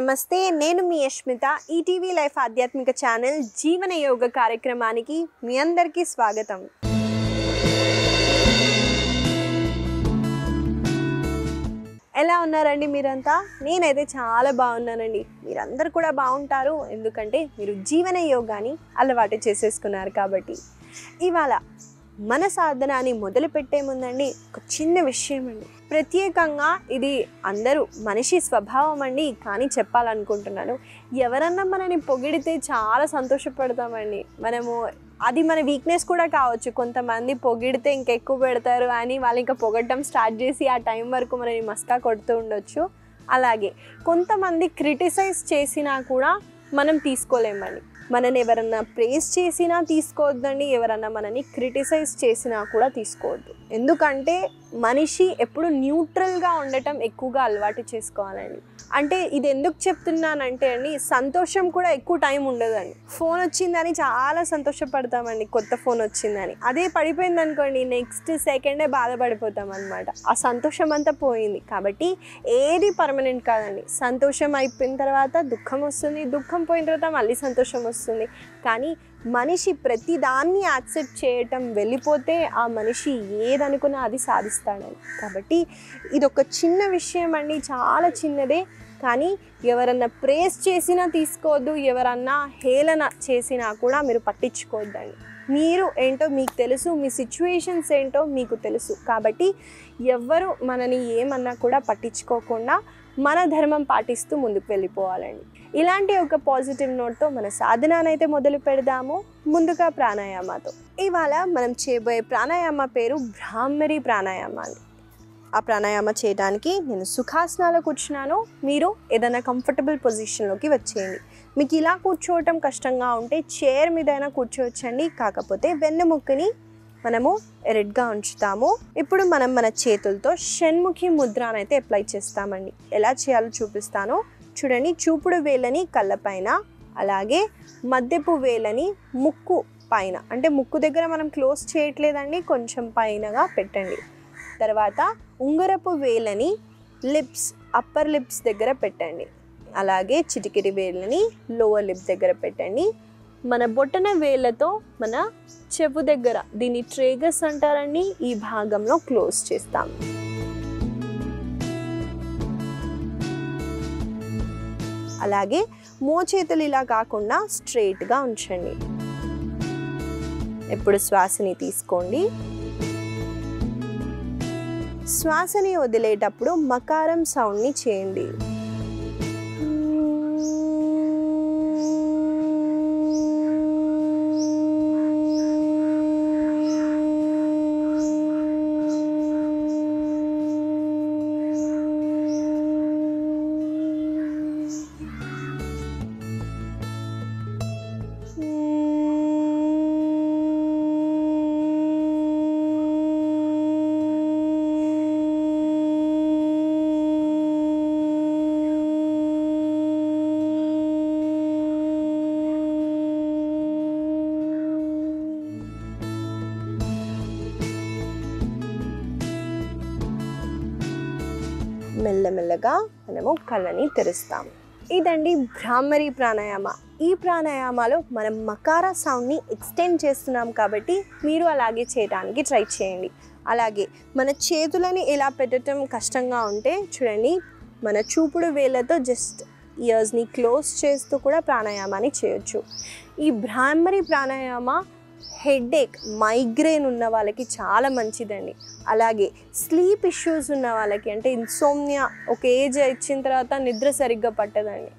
నమస్తే, నేను మీ యష్మిత. ETV life ఆధ్యాత్మిక ఛానల్ జీవన యోగ కార్యక్రమానికి మీ అందరికీ స్వాగతం. ఎలా ఉన్నారండి మీరంతా? నేనైతే చాలా బాగున్నానండి. మీరందరూ కూడా బాగుంటారు, ఎందుకంటే మీరు జీవన యోగాని అలవాటు చేసేసుకున్నారు కాబట్టి. ఇవాళ మన సాధనాన్ని మొదలు పెట్టే ముందండి ఒక చిన్న విషయం అండి. ప్రత్యేకంగా ఇది అందరూ మనిషి స్వభావం అండి, కానీ చెప్పాలనుకుంటున్నాను. ఎవరన్నా మనని పొగిడితే చాలా సంతోషపడతామండి. అది మన వీక్నెస్ కూడా కావచ్చు. కొంతమంది పొగిడితే ఇంకెక్కువ పెడతారు అని వాళ్ళు ఇంకా పొగడటం స్టార్ట్ చేసి ఆ టైం వరకు మనని మస్కా కొడుతూ ఉండొచ్చు. అలాగే కొంతమంది క్రిటిసైజ్ చేసినా కూడా మనం తీసుకోలేమండి. మనని ఎవరన్నా ప్రేజ్ చేసినా తీసుకోవద్దండి, ఎవరన్నా మనని క్రిటిసైజ్ చేసినా కూడా తీసుకోవద్దు. ఎందుకంటే మనిషి ఎప్పుడు న్యూట్రల్గా ఉండటం ఎక్కువగా అలవాటు చేసుకోవాలండి. అంటే ఇది ఎందుకు చెప్తున్నానంటే అండి, సంతోషం కూడా ఎక్కువ టైం ఉండదండి. ఫోన్ వచ్చిందని చాలా సంతోషపడతామండి, కొత్త ఫోన్ వచ్చిందని. అదే పడిపోయింది అనుకోండి, నెక్స్ట్ సెకండే బాధపడిపోతాం అనమాట. ఆ సంతోషం అంతా పోయింది. కాబట్టి ఏది పర్మనెంట్ కాదండి. సంతోషం అయిపోయిన తర్వాత దుఃఖం వస్తుంది, దుఃఖం పోయిన తర్వాత మళ్ళీ సంతోషం వస్తుంది. కానీ మనిషి ప్రతిదాన్ని యాక్సెప్ట్ చేయటం వెళ్ళిపోతే ఆ మనిషి ఏదనుకున్నా అది సాధిస్తాడని. కాబట్టి ఇది ఒక చిన్న విషయం అండి, చాలా చిన్నదే. కానీ ఎవరన్నా ప్రేస్ చేసినా తీసుకోవద్దు, ఎవరన్నా హేళన చేసినా కూడా మీరు పట్టించుకోవద్దండి. మీరు ఏంటో మీకు తెలుసు, మీ సిచ్యువేషన్స్ ఏంటో మీకు తెలుసు. కాబట్టి ఎవ్వరు మనని ఏమన్నా కూడా పట్టించుకోకుండా మన ధర్మం పాటిస్తూ ముందుకు వెళ్ళిపోవాలండి. ఇలాంటి ఒక పాజిటివ్ నోట్తో మన సాధనానైతే మొదలు పెడదాము. ముందుగా ప్రాణాయామతో. ఇవాళ మనం చేయబోయే ప్రాణాయామ పేరు భ్రామరి ప్రాణాయామ అండి. ఆ ప్రాణాయామ చేయడానికి నేను సుఖాసనాలో కూర్చున్నాను. మీరు ఏదైనా కంఫర్టబుల్ పొజిషన్లోకి వచ్చేయండి. మీకు ఇలా కూర్చోవటం కష్టంగా ఉంటే చైర్ మీదైనా కూర్చోవచ్చండి. కాకపోతే వెన్నెముక్కని మనము ఎరెడ్గా ఉంచుతాము. ఇప్పుడు మనం మన చేతులతో షణ్ముఖి ముద్ర అయితే అప్లై చేస్తామండి. ఎలా చేయాలో చూపిస్తాను చూడండి. చూపుడు వేలని కళ్ళపైన, అలాగే మధ్యపు వేలని ముక్కు పైన, అంటే ముక్కు దగ్గర మనం క్లోజ్ చేయట్లేదండి, కొంచెం పైనగా పెట్టండి. తర్వాత ఉంగరపు వేలని అప్పర్ లిప్స్ దగ్గర పెట్టండి. అలాగే చిటికిరి వేలని లోవర్ లిప్ దగ్గర పెట్టండి. మన బొటన వేళ్ళతో మన చెవు దగ్గర, దీన్ని ట్రేగస్ అంటారండి, ఈ భాగంలో క్లోజ్ చేస్తాం. అలాగే మోచేతులు ఇలా కాకుండా స్ట్రైట్గా ఉంచండి. ఇప్పుడు శ్వాసని తీసుకోండి. శ్వాసని వదిలేటప్పుడు మకారం సౌండ్ని చేయండి. మెల్లమెల్లగా మనము కళ్ళని తెరుస్తాం. ఇదండి భ్రామరి ప్రాణాయామ. ఈ ప్రాణాయామాలో మనం మకార సౌండ్ని ఎక్స్టెండ్ చేస్తున్నాం కాబట్టి మీరు అలాగే చేయడానికి ట్రై చేయండి. అలాగే మన చేతులని ఇలా పెట్టడం కష్టంగా ఉంటే చూడండి, మన చూపుడు వేళ్ళతో జస్ట్ ఇయర్స్ని క్లోజ్ చేస్తూ కూడా ప్రాణాయామాన్ని చేయొచ్చు. ఈ భ్రామరి ప్రాణాయామ హెడేక్, మైగ్రేన్ ఉన్న వాళ్ళకి చాలా మంచిదండి. అలాగే స్లీప్ ఇష్యూస్ ఉన్న వాళ్ళకి, అంటే ఇన్సోమ్నియా, ఒక ఏజ్ ఇచ్చిన తర్వాత నిద్ర సరిగ్గా పట్టదండి,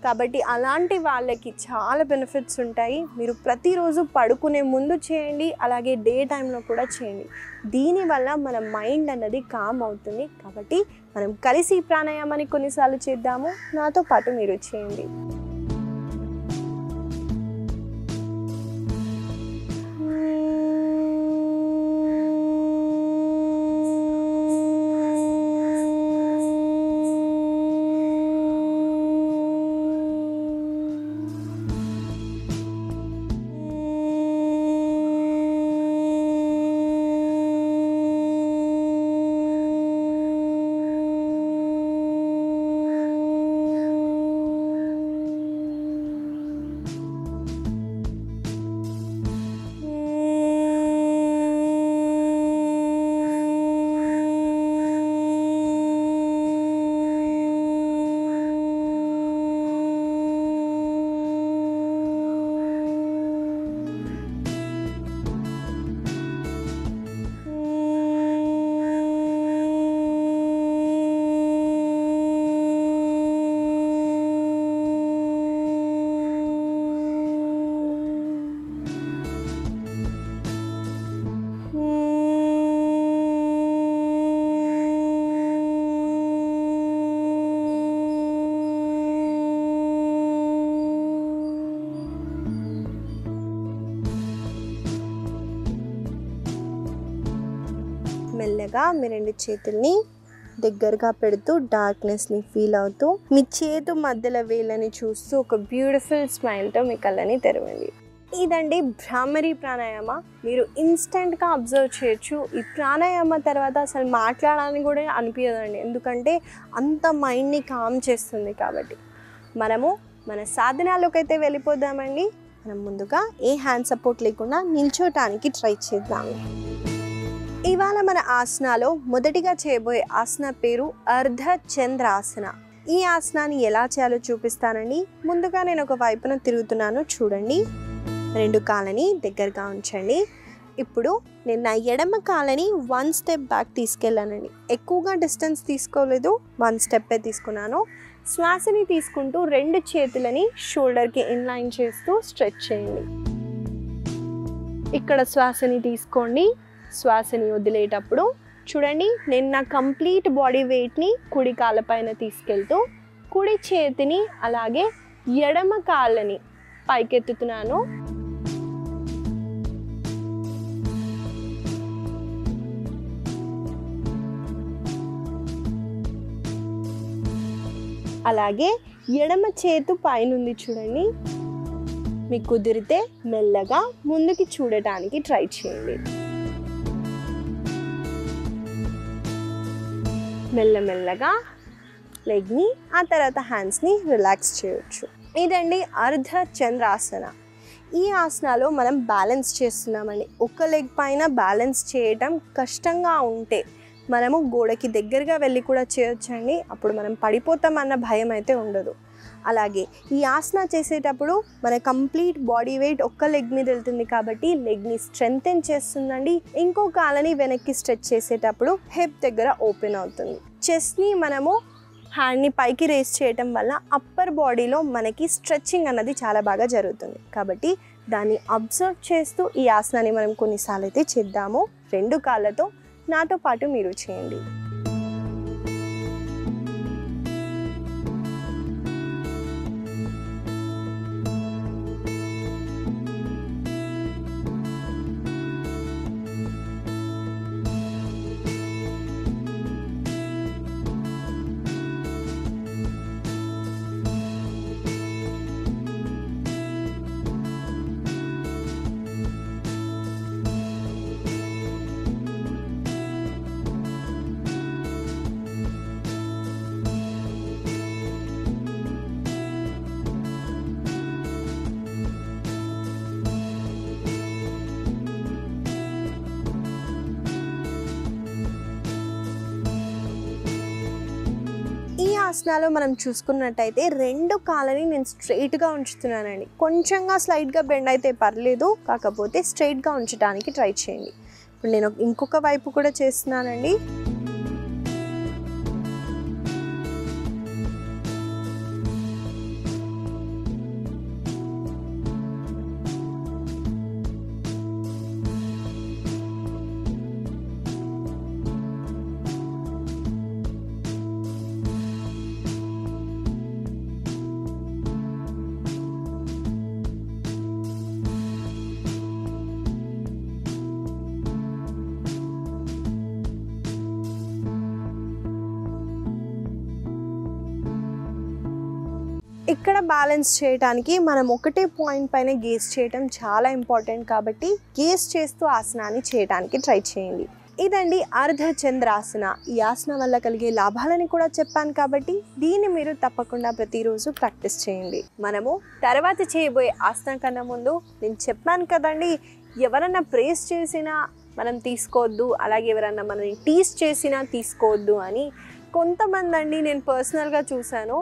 కాబట్టి అలాంటి వాళ్ళకి చాలా బెనిఫిట్స్ ఉంటాయి. మీరు ప్రతిరోజు పడుకునే ముందు చేయండి, అలాగే డే టైంలో కూడా చేయండి. దీనివల్ల మన మైండ్ అన్నది కామ్ అవుతుంది. కాబట్టి మనం కలిసి ప్రాణాయామాన్ని కొన్నిసార్లు చేద్దాము. నాతో పాటు మీరు చేయండి. మెల్లగా మీ 2 చేతుల్ని దగ్గరగా పెడుతూ డార్క్నెస్ని ఫీల్ అవుతూ మీ చేతు మధ్యలో వేళ్ళని చూస్తూ ఒక బ్యూటిఫుల్ స్మైల్తో మీ కళ్ళని తెరవండి. ఇదండి భ్రామరీ ప్రాణాయామ. మీరు ఇన్స్టెంట్గా అబ్జర్వ్ చేయొచ్చు. ఈ ప్రాణాయామ తర్వాత అసలు మాట్లాడాలని కూడా అనిపించదండి, ఎందుకంటే అంత మైండ్ని కామ్ చేస్తుంది. కాబట్టి మనము మన సాధనాల్లోకి అయితే వెళ్ళిపోదామండి. మనం ముందుగా ఏ హ్యాండ్ సపోర్ట్ లేకుండా నిల్చోటానికి ట్రై చేద్దాము. ఇవాళ మన ఆసనాలో మొదటిగా చేయబోయే ఆసన పేరు అర్ధ చంద్రాసన. ఈ ఆసనాన్ని ఎలా చేయాలో చూపిస్తానండి. ముందుగా నేను ఒక వైపున తిరుగుతున్నాను, చూడండి. 2 కాళ్ళని దగ్గరగా ఉంచండి. ఇప్పుడు నేను నా ఎడమ కాళ్ళని 1 స్టెప్ బ్యాక్ తీసుకెళ్ళానండి. ఎక్కువగా డిస్టెన్స్ తీసుకోలేదు, 1 స్టెప్పే తీసుకున్నాను. శ్వాసని తీసుకుంటూ 2 చేతులని షోల్డర్కి ఇన్లైన్ చేస్తూ స్ట్రెచ్ చేయండి. ఇక్కడ శ్వాసని తీసుకోండి. శ్వాసని వదిలేటప్పుడు చూడండి, నేను నా కంప్లీట్ బాడీ వెయిట్ని కుడి కాళ్ళ పైన తీసుకెళ్తూ కుడి చేతిని అలాగే ఎడమ కాళ్ళని పైకెత్తుతున్నాను. అలాగే ఎడమ చేతు పైనుంది చూడండి. మీకు కుదిరితే మెల్లగా ముందుకి చూడటానికి ట్రై చేయండి. మెల్లమెల్లగా లెగ్ని ఆ తర్వాత హ్యాండ్స్ని రిలాక్స్ చేయొచ్చు. ఇదండి అర్ధ చంద్రాసన. ఈ ఆసనాలో మనం బ్యాలెన్స్ చేస్తున్నామండి. ఒక లెగ్ పైన బ్యాలెన్స్ చేయటం కష్టంగా ఉంటే మనము గోడకి దగ్గరగా వెళ్ళి కూడా చేయొచ్చండి. అప్పుడు మనం పడిపోతామన్న భయం అయితే ఉండదు. అలాగే ఈ ఆసన చేసేటప్పుడు మన కంప్లీట్ బాడీ వెయిట్ ఒక్క లెగ్ మీద వెళ్తుంది కాబట్టి లెగ్ని స్ట్రెంగ్తెన్ చేస్తుందండి. ఇంకో కాళ్ళని వెనక్కి స్ట్రెచ్ చేసేటప్పుడు హిప్ దగ్గర ఓపెన్ అవుతుంది. చెస్ట్ని మనము హ్యాండ్ని పైకి రేస్ చేయటం వల్ల అప్పర్ బాడీలో మనకి స్ట్రెచ్చింగ్ అన్నది చాలా బాగా జరుగుతుంది. కాబట్టి దాన్ని అబ్జర్వ్ చేస్తూ ఈ ఆసనాన్ని మనం కొన్నిసార్లు అయితే చేద్దాము. 2 కాళ్ళతో నాతో పాటు మీరు చేయండి. ఆసనాలో మనం చూసుకున్నట్టయితే 2 కాళ్ళని నేను స్ట్రైట్గా ఉంచుతున్నానండి. కొంచెంగా స్లైడ్గా బెండ్ అయితే పర్లేదు, కాకపోతే స్ట్రైట్గా ఉంచడానికి ట్రై చేయండి. ఇప్పుడు నేను ఇంకొక వైపు కూడా చేస్తున్నానండి. ఇక్కడ బ్యాలెన్స్ చేయడానికి మనం ఒకటే పాయింట్ పైన గేజ్ చేయడం చాలా ఇంపార్టెంట్. కాబట్టి గేజ్ చేస్తూ ఆసనాన్ని చేయడానికి ట్రై చేయండి. ఇదండి అర్ధ చంద్రాసన. ఈ ఆసన వల్ల కలిగే లాభాలని కూడా చెప్పాను కాబట్టి దీన్ని మీరు తప్పకుండా ప్రతిరోజు ప్రాక్టీస్ చేయండి. మనము తర్వాత చేయబోయే ఆసన కన్నా ముందు నేను చెప్పాను కదండి, ఎవరన్నా ప్రేస్ చేసినా మనం తీసుకోవద్దు, అలాగే ఎవరన్నా మనల్ని టీస్ చేసినా తీసుకోవద్దు అని. కొంతమంది అండి నేను పర్సనల్గా చూశాను,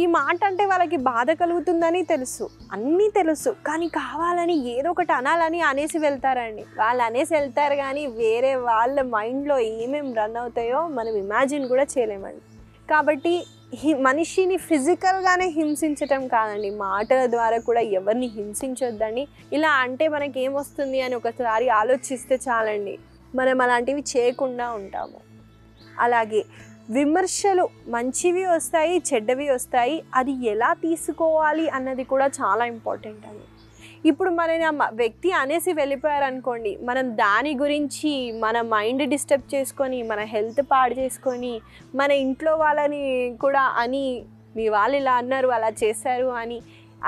ఈ మాట అంటే వాళ్ళకి బాధ కలుగుతుందని తెలుసు, అన్నీ తెలుసు, కానీ కావాలని ఏదో ఒకటి అనాలని అనేసి వెళ్తారండి. వాళ్ళు అనేసి వెళ్తారు కానీ వేరే వాళ్ళ మైండ్లో ఏమేమి రన్ అవుతాయో మనం ఇమాజిన్ కూడా చేయలేమండి. కాబట్టి మనిషిని ఫిజికల్గానే హింసించటం కాదండి, మాటల ద్వారా కూడా ఎవరిని హింసించొద్దండి. ఇలా అంటే మనకి ఏమొస్తుంది అని ఒకసారి ఆలోచిస్తే చాలండి, మనం అలాంటివి చేయకుండా ఉంటాము. అలాగే విమర్శలు మంచివి వస్తాయి, చెడ్డవి వస్తాయి. అది ఎలా తీసుకోవాలి అన్నది కూడా చాలా ఇంపార్టెంట్ అండి. ఇప్పుడు మన వ్యక్తి అనేసి వెళ్ళిపోయారనుకోండి, మనం దాని గురించి మన మైండ్ డిస్టర్బ్ చేసుకొని, మన హెల్త్ పాడు చేసుకొని, మన ఇంట్లో వాళ్ళని కూడా అని మీ వాళ్ళు ఇలా అన్నారు అలా చేశారు అని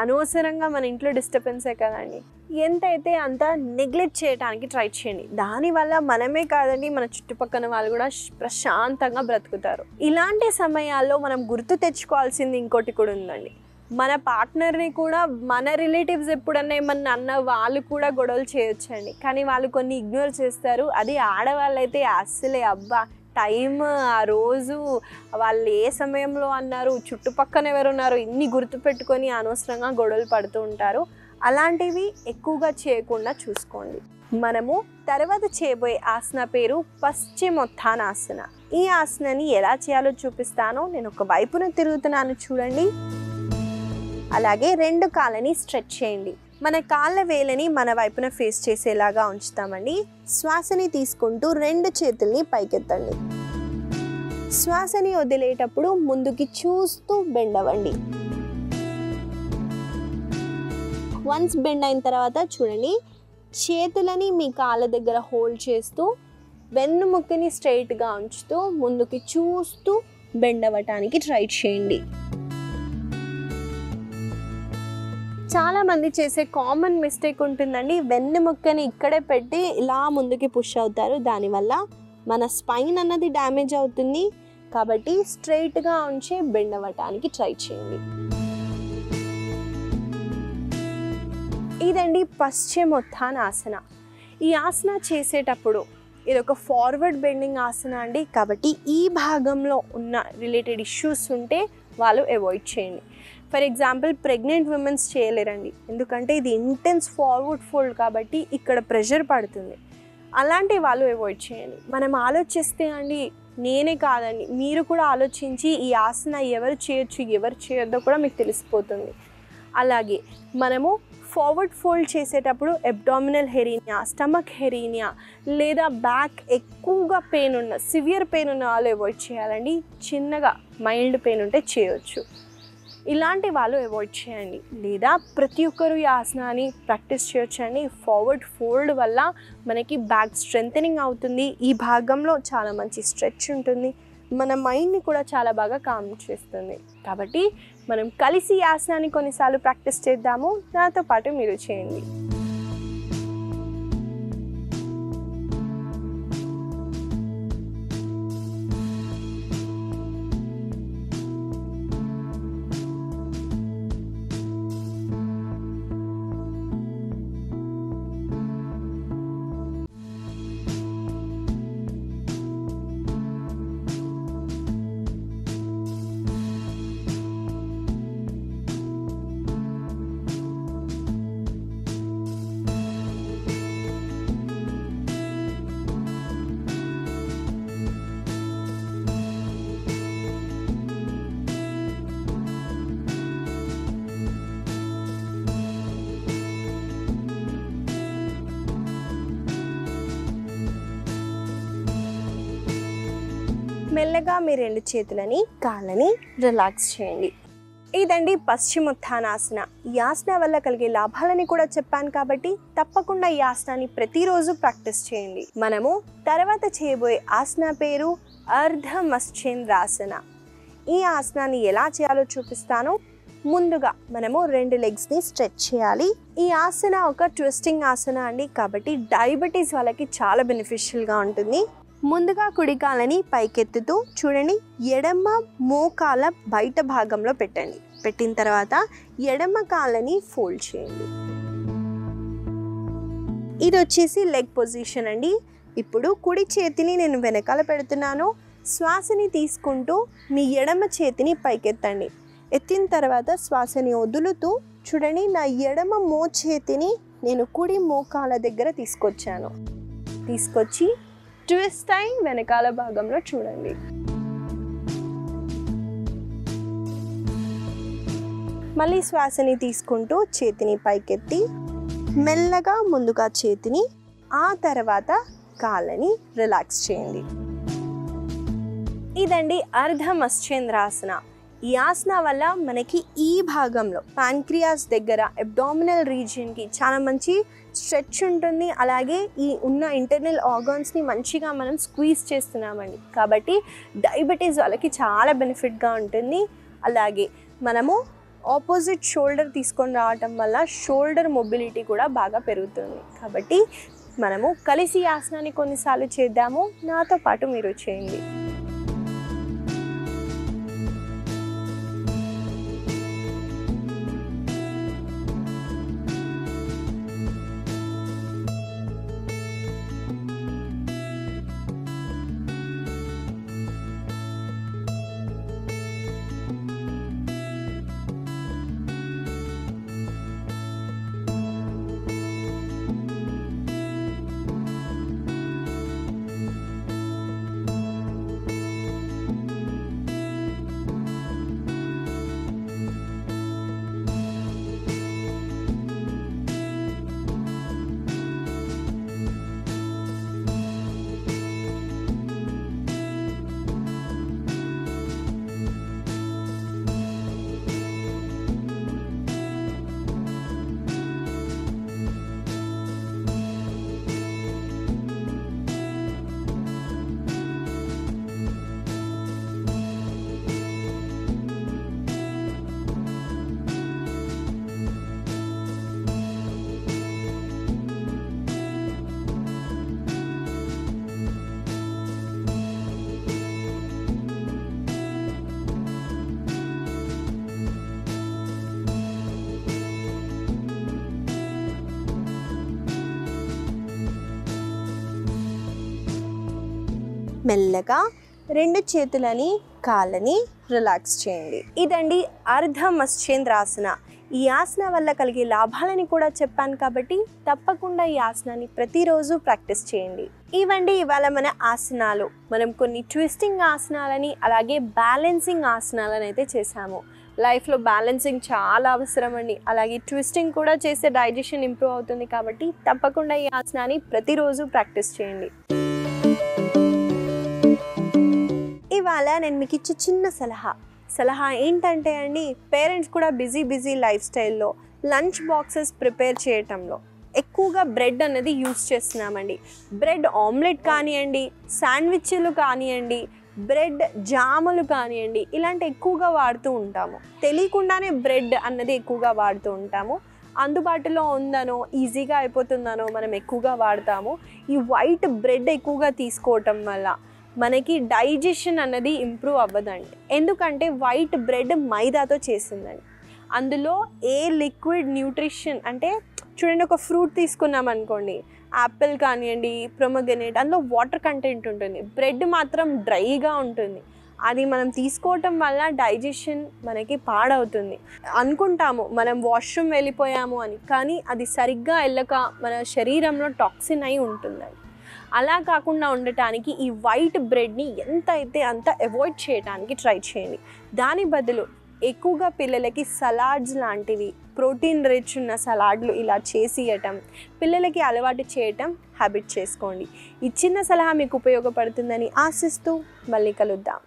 అనవసరంగా మన ఇంట్లో డిస్టర్బెన్సే కదండి. ఎంతైతే అంత నెగ్లెక్ట్ చేయడానికి ట్రై చేయండి. దానివల్ల మనమే కాదండి, మన చుట్టుపక్కల వాళ్ళు కూడా ప్రశాంతంగా బ్రతుకుతారు. ఇలాంటి సమయాల్లో మనం గుర్తు తెచ్చుకోవాల్సింది ఇంకోటి కూడా ఉందండి. మన పార్ట్నర్ని కూడా మన రిలేటివ్స్ ఎప్పుడన్నా ఏమన్నా అన్న వాళ్ళు కూడా గొడవలు చేయొచ్చండి, కానీ వాళ్ళు కొన్ని ఇగ్నోర్ చేస్తారు. అది ఆడవాళ్ళైతే అస్సలే అబ్బా టైం ఆ రోజు వాళ్ళు ఏ సమయంలో అన్నారు, చుట్టుపక్కన ఎవరున్నారు ఇన్ని గుర్తుపెట్టుకొని అనవసరంగా గొడవలు పడుతూ ఉంటారు. అలాంటివి ఎక్కువగా చేయకుండా చూసుకోండి. మనము తర్వాత చేయబోయే ఆసన పేరు పశ్చిమోత్థానాసన. ఈ ఆసనని ఎలా చేయాలో చూపిస్తాను. నేను ఒక వైపున తిరుగుతున్నాను చూడండి. అలాగే 2 కాళ్ళని స్ట్రెచ్ చేయండి. మన కాళ్ళ వేలని మన వైపున ఫేస్ చేసేలాగా ఉంచుతామండి. శ్వాసని తీసుకుంటూ 2 చేతుల్ని పైకెత్తండి. శ్వాసని వదిలేటప్పుడు ముందుకి చూస్తూ బెండ్ అవ్వండి. వన్స్ బెండ్ అయిన తర్వాత చూడండి, చేతులని మీ కాళ్ళ దగ్గర హోల్డ్ చేస్తూ వెన్నుముక్కని స్ట్రైట్గా ఉంచుతూ ముందుకి చూస్తూ బెండ్ అవ్వటానికి ట్రై చేయండి. చాలామంది చేసే కామన్ మిస్టేక్ ఉంటుందండి, వెన్నుముక్కని ఇక్కడే పెట్టి ఇలా ముందుకి పుష్ అవుతారు. దానివల్ల మన స్పైన్ అన్నది డ్యామేజ్ అవుతుంది. కాబట్టి స్ట్రైట్గా ఉంచి బెండ్ అవ్వటానికి ట్రై చేయండి. ఇదండి పశ్చిమోత్థానాసన. ఈ ఆసన చేసేటప్పుడు ఇది ఒక ఫార్వర్డ్ బెండింగ్ ఆసన అండి. కాబట్టి ఈ భాగంలో ఉన్న రిలేటెడ్ ఇష్యూస్ ఉంటే వాళ్ళు అవాయిడ్ చేయండి. ఫర్ ఎగ్జాంపుల్ ప్రెగ్నెంట్ విమెన్స్ చేయలేరండి, ఎందుకంటే ఇది ఇంటెన్స్ ఫార్వర్డ్ ఫోల్డ్ కాబట్టి ఇక్కడ ప్రెషర్ పడుతుంది. అలాంటి వాళ్ళు అవాయిడ్ చేయండి. మనం ఆలోచిస్తే అండి, నేనే కాదండి మీరు కూడా ఆలోచించి ఈ ఆసన ఎవరు చేయొచ్చు ఎవరు చేయొద్దో కూడా మీకు తెలిసిపోతుంది. అలాగే మనము ఫార్వర్డ్ ఫోల్డ్ చేసేటప్పుడు అబ్డామినల్ హెరీనియా, స్టమక్ హెరీనియా లేదా బ్యాక్ ఎక్కువగా పెయిన్ ఉన్న సివియర్ పెయిన్ ఉన్న వాళ్ళు అవాయిడ్ చేయాలండి. చిన్నగా మైల్డ్ పెయిన్ ఉంటే చేయొచ్చు. ఇలాంటి వాళ్ళు అవాయిడ్ చేయండి. లేదా ప్రతి ఒక్కరు ఈ ఆసనాన్ని ప్రాక్టీస్ చేయొచ్చండి. ఫార్వర్డ్ ఫోల్డ్ వల్ల మనకి బ్యాక్ స్ట్రెంథనింగ్ అవుతుంది. ఈ భాగంలో చాలా మంచి స్ట్రెచ్ ఉంటుంది. మన మైండ్ని కూడా చాలా బాగా కామ్ చేస్తుంది. కాబట్టి మనం కలిసి ఈ ఆసనాన్ని కొన్నిసార్లు ప్రాక్టీస్ చేద్దాము. నాతో పాటు మీరు చేయండి. మెల్లగా మీ 2 చేతులని కాళ్ళని రిలాక్స్ చేయండి. ఇదండి పశ్చిమోత్థానాసన. ఈ ఆసన వల్ల కలిగే లాభాలని కూడా చెప్పాను కాబట్టి తప్పకుండా ఈ ఆసనాన్ని ప్రతిరోజు ప్రాక్టీస్ చేయండి. మనము తర్వాత చేయబోయే ఆసన పేరు అర్ధమశ్చేంద్రాసన. ఈ ఆసనాన్ని ఎలా చేయాలో చూపిస్తాను. ముందుగా మనము 2 లెగ్స్ని స్ట్రెచ్ చేయాలి. ఈ ఆసన ఒక ట్విస్టింగ్ ఆసన అండి, కాబట్టి డయాబెటీస్ వాళ్ళకి చాలా బెనిఫిషియల్గా ఉంటుంది. ముందుగా కుడి కాళ్ళని పైకెత్తుతూ చూడండి, ఎడమ మోకాల బయట భాగంలో పెట్టండి. పెట్టిన తర్వాత ఎడమ కాళ్ళని ఫోల్డ్ చేయండి. ఇది వచ్చేసి లెగ్ పొజిషన్ అండి. ఇప్పుడు కుడి చేతిని నేను వెనకాల పెడుతున్నాను. శ్వాసని తీసుకుంటూ మీ ఎడమ చేతిని పైకెత్తండి. ఎత్తిన తర్వాత శ్వాసని వదులుతూ చూడండి, నా ఎడమ మోచేతిని నేను కుడి మోకాల దగ్గర తీసుకొచ్చి ట్విస్ట్ అయి వెనకాల భాగంలో చూడండి. మళ్ళీ శ్వాసని తీసుకుంటూ చేతిని పైకెత్తి మెల్లగా ముందుగా చేతిని, ఆ తర్వాత కాళ్ళని రిలాక్స్ చేయండి. ఇదండి అర్ధమశ్చేంద్రాసన. ఈ ఆసన వల్ల మనకి ఈ భాగంలో ప్యాంక్రియాస్ దగ్గర అబ్డామినల్ రీజియన్కి చాలా మంచి స్ట్రెచ్ ఉంటుంది. అలాగే ఈ ఉన్న ఇంటర్నల్ ఆర్గాన్స్ని మంచిగా మనం స్క్వీజ్ చేస్తున్నామండి. కాబట్టి డయాబెటీస్ వాళ్ళకి చాలా బెనిఫిట్గా ఉంటుంది. అలాగే మనము ఆపోజిట్ షోల్డర్ తీసుకొని రావటం వల్ల షోల్డర్ మొబిలిటీ కూడా బాగా పెరుగుతుంది. కాబట్టి మనము కలిసి ఆసనాన్ని కొన్నిసార్లు చేద్దాము. నాతో పాటు మీరు చేయండి. మెల్లగా రెండు చేతులని కాళ్ళని రిలాక్స్ చేయండి. ఇదండి అర్ధ మత్స్యేంద్రాసన. ఈ ఆసన వల్ల కలిగే లాభాలని కూడా చెప్పాను కాబట్టి తప్పకుండా ఈ ఆసనాన్ని ప్రతిరోజు ప్రాక్టీస్ చేయండి. ఇవండి ఇవాళ మన ఆసనాలు. మనం కొన్ని ట్విస్టింగ్ ఆసనాలని అలాగే బ్యాలెన్సింగ్ ఆసనాలని అయితే చేసాము. లైఫ్లో బ్యాలెన్సింగ్ చాలా అవసరం అండి. అలాగే ట్విస్టింగ్ కూడా చేస్తే డైజెషన్ ఇంప్రూవ్ అవుతుంది. కాబట్టి తప్పకుండా ఈ ఆసనాన్ని ప్రతిరోజు ప్రాక్టీస్ చేయండి. ఇవాళ నేను మీకు ఇచ్చే చిన్న సలహా ఏంటంటే అండి, పేరెంట్స్ కూడా బిజీ లైఫ్ స్టైల్లో లంచ్ బాక్సెస్ ప్రిపేర్ చేయటంలో ఎక్కువగా బ్రెడ్ అనేది యూస్ చేస్తున్నామండి. బ్రెడ్ ఆమ్లెట్ కానివ్వండి, శాండ్విచ్లు కానివ్వండి, బ్రెడ్ జాములు కానివ్వండి, ఇలాంటి ఎక్కువగా వాడుతూ ఉంటాము. తెలియకుండానే బ్రెడ్ అన్నది ఎక్కువగా వాడుతూ ఉంటాము. అందుబాటులో ఉందనో ఈజీగా అయిపోతుందనో మనం ఎక్కువగా వాడతాము. ఈ వైట్ బ్రెడ్ ఎక్కువగా తీసుకోవటం వల్ల మనకి డైజెషన్ అన్నది ఇంప్రూవ్ అవ్వదండి. ఎందుకంటే వైట్ బ్రెడ్ మైదాతో చేసిందండి. అందులో ఏ లిక్విడ్ న్యూట్రిషన్ అంటే చూడండి, ఒక ఫ్రూట్ తీసుకున్నాం అనుకోండి, యాపిల్ కానివ్వండి, ప్రొమోగ్రనేట్, అందులో వాటర్ కంటెంట్ ఉంటుంది. బ్రెడ్ మాత్రం డ్రైగా ఉంటుంది. అది మనం తీసుకోవటం వల్ల డైజెషన్ మనకి పాడవుతుంది. అనుకుంటాము మనం వాష్రూమ్ వెళ్ళిపోయాము అని, కానీ అది సరిగ్గా వెళ్ళక మన శరీరంలో టాక్సిన్ అయి ఉంటుందండి. అలా కాకుండా ఉండటానికి ఈ వైట్ బ్రెడ్ని ఎంత అయితే అంత అవాయిడ్ చేయడానికి ట్రై చేయండి. దాని బదులు ఎక్కువగా పిల్లలకి సలాడ్స్ లాంటివి, ప్రోటీన్ రిచ్ ఉన్న సలాడ్లు ఇలా చేసి ఇవ్వటం, పిల్లలకి అలవాటు చేయటం హ్యాబిట్ చేసుకోండి. ఈ చిన్న సలహా మీకు ఉపయోగపడుతుందని ఆశిస్తూ మళ్ళీ కలుద్దాం.